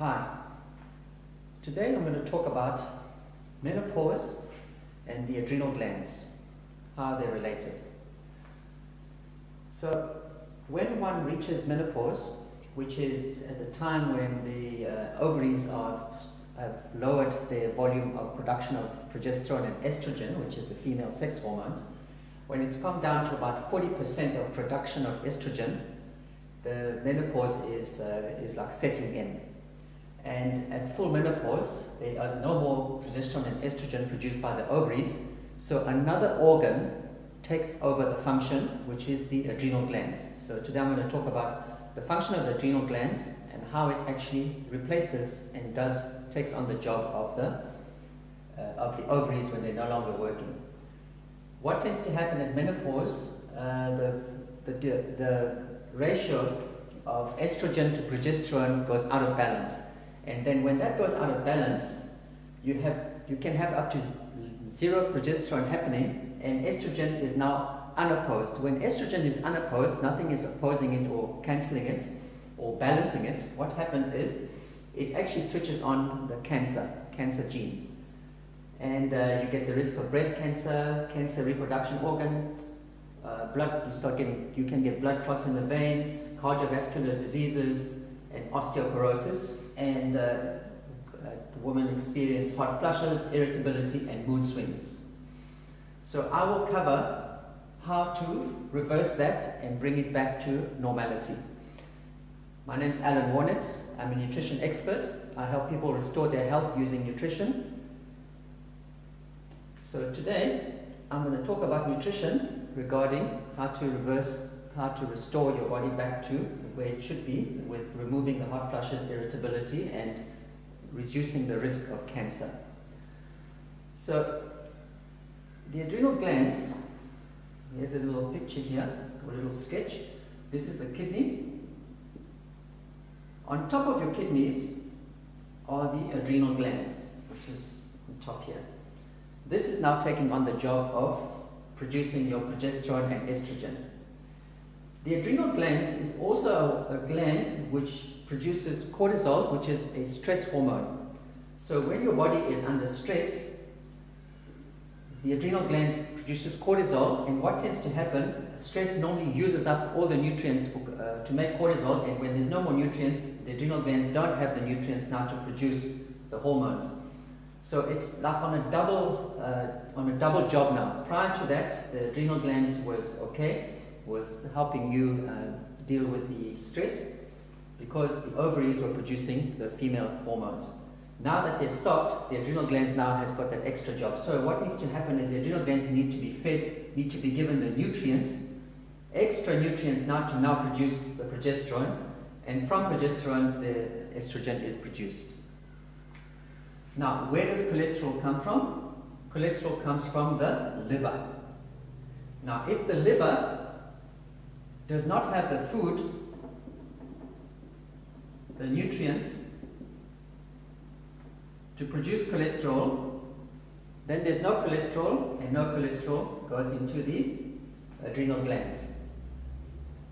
Hi, today I'm going to talk about menopause and the adrenal glands, how they're related. So when one reaches menopause, which is at the time when the ovaries have lowered their volume of production of progesterone and estrogen, which is the female sex hormones, when it's come down to about 40% of production of estrogen, the menopause is like setting in. And at full menopause, there is no more progesterone and estrogen produced by the ovaries, so another organ takes over the function, which is the adrenal glands. So today I'm going to talk about the function of the adrenal glands and how it actually replaces and takes on the job of the ovaries when they're no longer working. What tends to happen at menopause, the ratio of estrogen to progesterone goes out of balance. And then when that goes out of balance, you can have up to zero progesterone happening, and estrogen is now unopposed. When estrogen is unopposed, nothing is opposing it or cancelling it or balancing it. What happens is it actually switches on the cancer genes. And you get the risk of breast cancer, cancer reproduction organs, you can get blood clots in the veins, cardiovascular diseases, and osteoporosis, and women experience hot flushes, irritability, and mood swings. So I will cover how to reverse that and bring it back to normality. My name is Allan Wohrnitz. I'm a nutrition expert. I help people restore their health using nutrition. So today I'm going to talk about nutrition regarding how to restore your body back to where it should be, with removing the hot flushes, irritability, and reducing the risk of cancer. So the adrenal glands, here's a little picture here, a little sketch. This is the kidney. On top of your kidneys are the adrenal glands, which is on top here. This is now taking on the job of producing your progesterone and estrogen. The adrenal glands is also a gland which produces cortisol, which is a stress hormone. So when your body is under stress, the adrenal glands produces cortisol, and what tends to happen, stress normally uses up all the nutrients to make cortisol, and when there's no more nutrients, the adrenal glands don't have the nutrients now to produce the hormones. So it's like on a double job now. Prior to that, the adrenal glands was helping you deal with the stress because the ovaries were producing the female hormones. Now that they're stopped, the adrenal glands now has got that extra job. So what needs to happen is the adrenal glands need to be fed, need to be given the nutrients, extra nutrients now to produce the progesterone, and from progesterone the estrogen is produced. Now, where does cholesterol come from? Cholesterol comes from the liver. Now, if the liver does not have the food, the nutrients to produce cholesterol, then there's no cholesterol, and no cholesterol goes into the adrenal glands.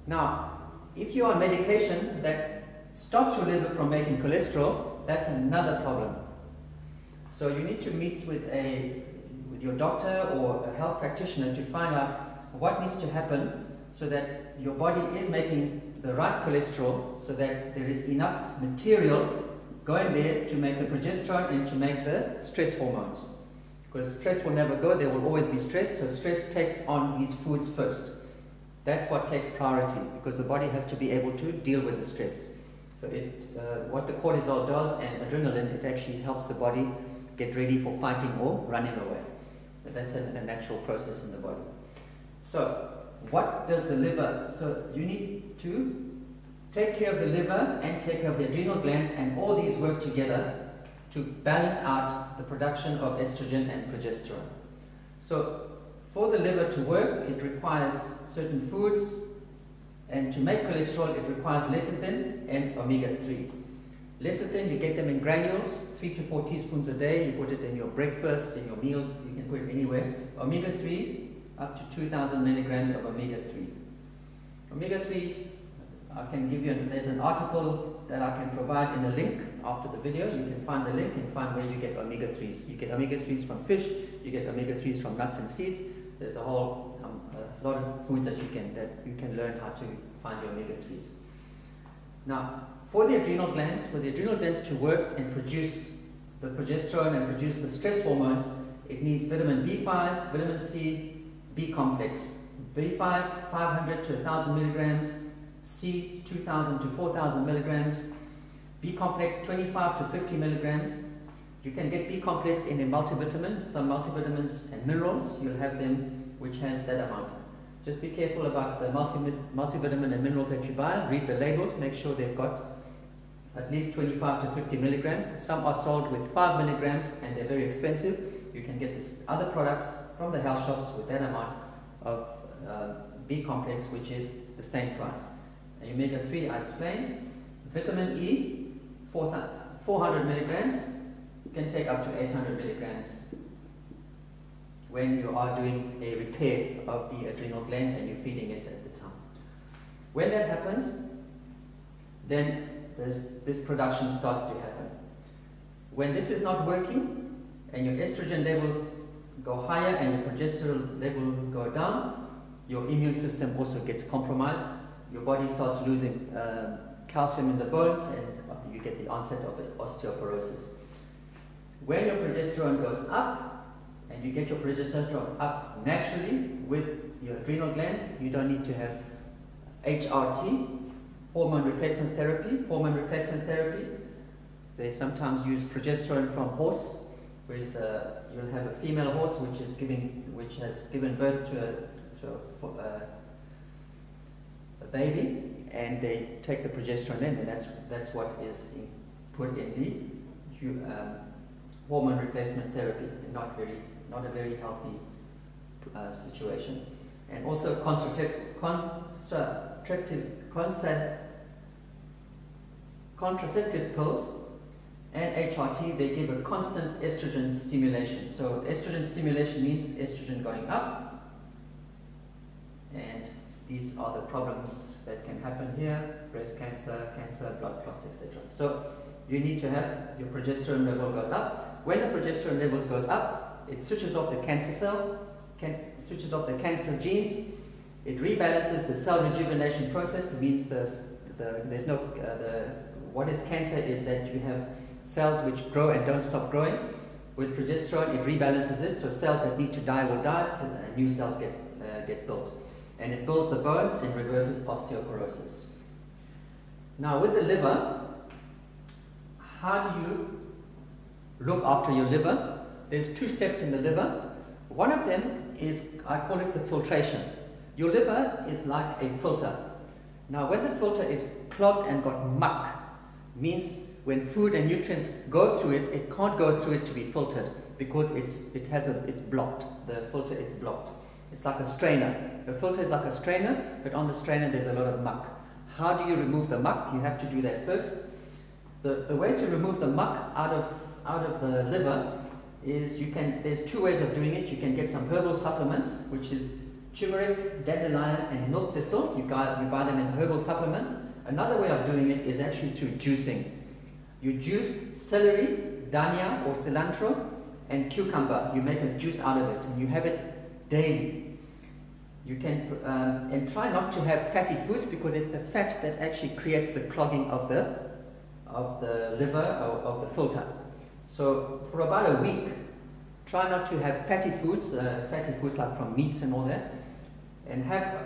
Now, if you're on medication that stops your liver from making cholesterol, that's another problem. So you need to meet with your doctor or a health practitioner to find out what needs to happen so that your body is making the right cholesterol, so that there is enough material going there to make the progesterone and to make the stress hormones. Because stress will never go, there will always be stress, so stress takes on these foods first. That's what takes priority, because the body has to be able to deal with the stress. So what the cortisol does and adrenaline, it actually helps the body get ready for fighting or running away. So that's a natural process in the body. So what does the liver, so you need to take care of the liver and take care of the adrenal glands, and all these work together to balance out the production of estrogen and progesterone. So for the liver to work, it requires certain foods, and to make cholesterol, it requires lecithin and omega-3. Lecithin, you get them in granules, 3 to 4 teaspoons a day. You put it in your breakfast, in your meals, you can put it anywhere. Omega-3, up to 2,000 milligrams of omega-3. Omega-3s, I can give you, there's an article that I can provide in a link after the video. You can find the link and find where you get omega-3s. You get omega-3s from fish, you get omega-3s from nuts and seeds. There's a whole a lot of foods that you can learn how to find your omega-3s. Now, for the adrenal glands to work and produce the progesterone and produce the stress hormones, it needs vitamin B5, vitamin C, B complex. B5, 500 to 1,000 milligrams, C, 2,000 to 4,000 milligrams, B complex, 25 to 50 milligrams. You can get B complex in a multivitamin, some multivitamins and minerals, you'll have them which has that amount. Just be careful about the multivitamin and minerals that you buy, read the labels, make sure they've got at least 25 to 50 milligrams. Some are sold with 5 milligrams and they're very expensive. You can get this other products from the health shops with that amount of B complex, which is the same price. And omega-3 I explained. Vitamin E, 400 milligrams, you can take up to 800 milligrams when you are doing a repair of the adrenal glands and you're feeding it at the time. When that happens, then this production starts to happen. When this is not working and your estrogen levels go higher and your progesterone level go down, your immune system also gets compromised. Your body starts losing calcium in the bones and you get the onset of osteoporosis. When your progesterone goes up, and you get your progesterone up naturally with your adrenal glands, you don't need to have HRT, hormone replacement therapy. They sometimes use progesterone from horse, whereas you'll have a female horse which has given birth to a baby, and they take the progesterone in, and that's what is put in the hormone replacement therapy, and not a very healthy situation. And also contraceptive pills and HRT, they give a constant estrogen stimulation. So estrogen stimulation means estrogen going up, and these are the problems that can happen here: breast cancer, blood clots, etc. So you need to have your progesterone level goes up. When the progesterone levels goes up, it switches off the cancer cell, switches off the cancer genes. It rebalances the cell rejuvenation process. It means what is cancer is that you have cells which grow and don't stop growing. With progesterone, it rebalances it, so cells that need to die will die, so new cells get built. And it builds the bones and reverses osteoporosis. Now with the liver, how do you look after your liver? There's 2 steps in the liver. One of them is, I call it the filtration. Your liver is like a filter. Now when the filter is clogged and got muck, means when food and nutrients go through it, it can't go through it to be filtered because it's blocked. The filter is blocked. It's like a strainer. The filter is like a strainer, but on the strainer there's a lot of muck. How do you remove the muck? You have to do that first. The way to remove the muck out of the liver is there's 2 ways of doing it. You can get some herbal supplements, which is turmeric, dandelion, and milk thistle. You buy them in herbal supplements. Another way of doing it is actually through juicing. You juice celery, dhania or cilantro, and cucumber. You make a juice out of it, and you have it daily. You can and try not to have fatty foods because it's the fat that actually creates the clogging of the liver or of the filter. So for about a week, try not to have fatty foods like from meats and all that, and have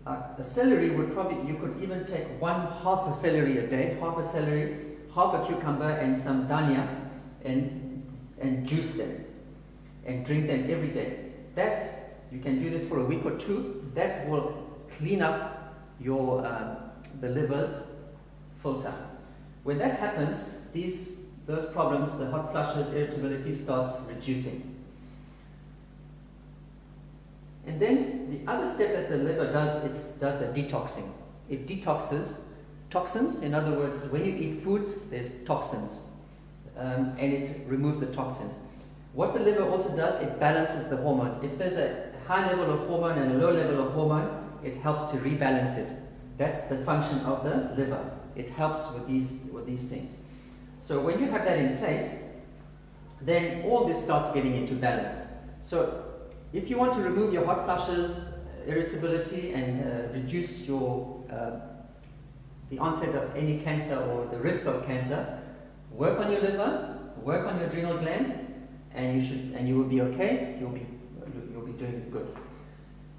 a celery you could even take half a celery a day, half a celery, half a cucumber, and some dhania, and juice them, and drink them every day. That you can do this for a week or 2. That will clean up your the liver's filter. When that happens, those problems, the hot flushes, irritability starts reducing. And then the other step that the liver does, it does the detoxing. It detoxes toxins. In other words, when you eat food, there's toxins, and it removes the toxins. What the liver also does, it balances the hormones. If there's a high level of hormone and a low level of hormone, it helps to rebalance it. That's the function of the liver. it helps with these things. So when you have that in place, then all this starts getting into balance. So if you want to remove your hot flushes, irritability, and reduce your the onset of any cancer or the risk of cancer, work on your liver, work on your adrenal glands, and you will be okay. You'll be doing good.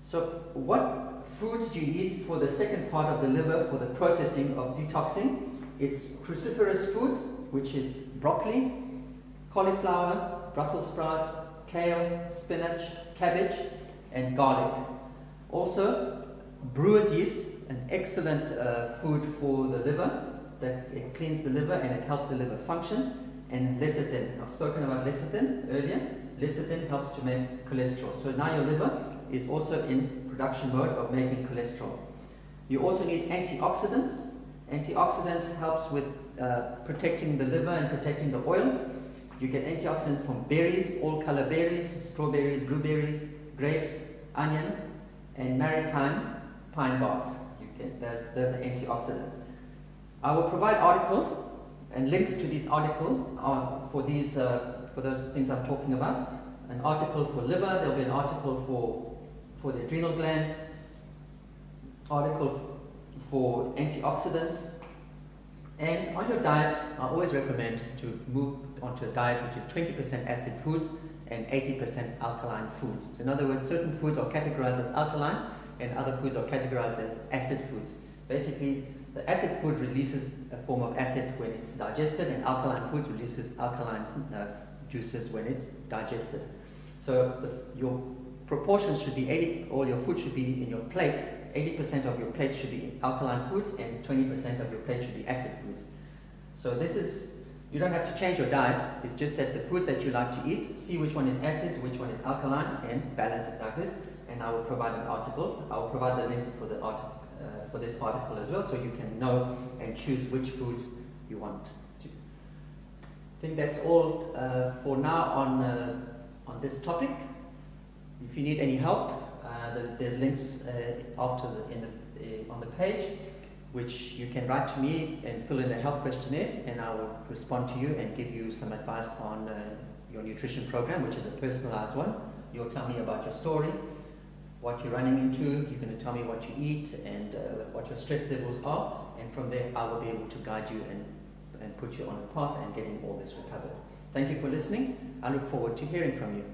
So what foods do you eat for the second part of the liver for the processing of detoxing? It's cruciferous foods, which is broccoli, cauliflower, Brussels sprouts, kale, spinach, cabbage, and garlic. Also, brewer's yeast, an excellent food for the liver, that it cleans the liver and it helps the liver function. And lecithin, I've spoken about lecithin earlier. Lecithin helps to make cholesterol. So now your liver is also in production mode of making cholesterol. You also need antioxidants. Antioxidants helps with protecting the liver and protecting the oils. You get antioxidants from berries, all color berries, strawberries, blueberries, grapes, onion, and maritime pine bark. You get those are antioxidants. I will provide articles and links to these articles for those things I'm talking about. An article for liver, there'll be an article for the adrenal glands, article for antioxidants. And on your diet, I always recommend to move onto a diet which is 20% acid foods and 80% alkaline foods. So in other words, certain foods are categorized as alkaline and other foods are categorized as acid foods. Basically, the acid food releases a form of acid when it's digested, and alkaline food releases alkaline juices when it's digested. So your proportions should be 80, all your food should be in your plate. 80% of your plate should be alkaline foods and 20% of your plate should be acid foods. So you don't have to change your diet. It's just that the foods that you like to eat, see which one is acid, which one is alkaline, and balance it like this. And I will provide an article. I will provide the link for the article. For this article as well, so you can know and choose which foods you want to. I think that's all for now on this topic. If you need any help, there's links on the page, which you can write to me and fill in a health questionnaire, and I will respond to you and give you some advice on your nutrition program, which is a personalized one. You'll tell me about your story, what you're running into, you're going to tell me what you eat and what your stress levels are, and from there I will be able to guide you and put you on a path and getting all this recovered. Thank you for listening. I look forward to hearing from you.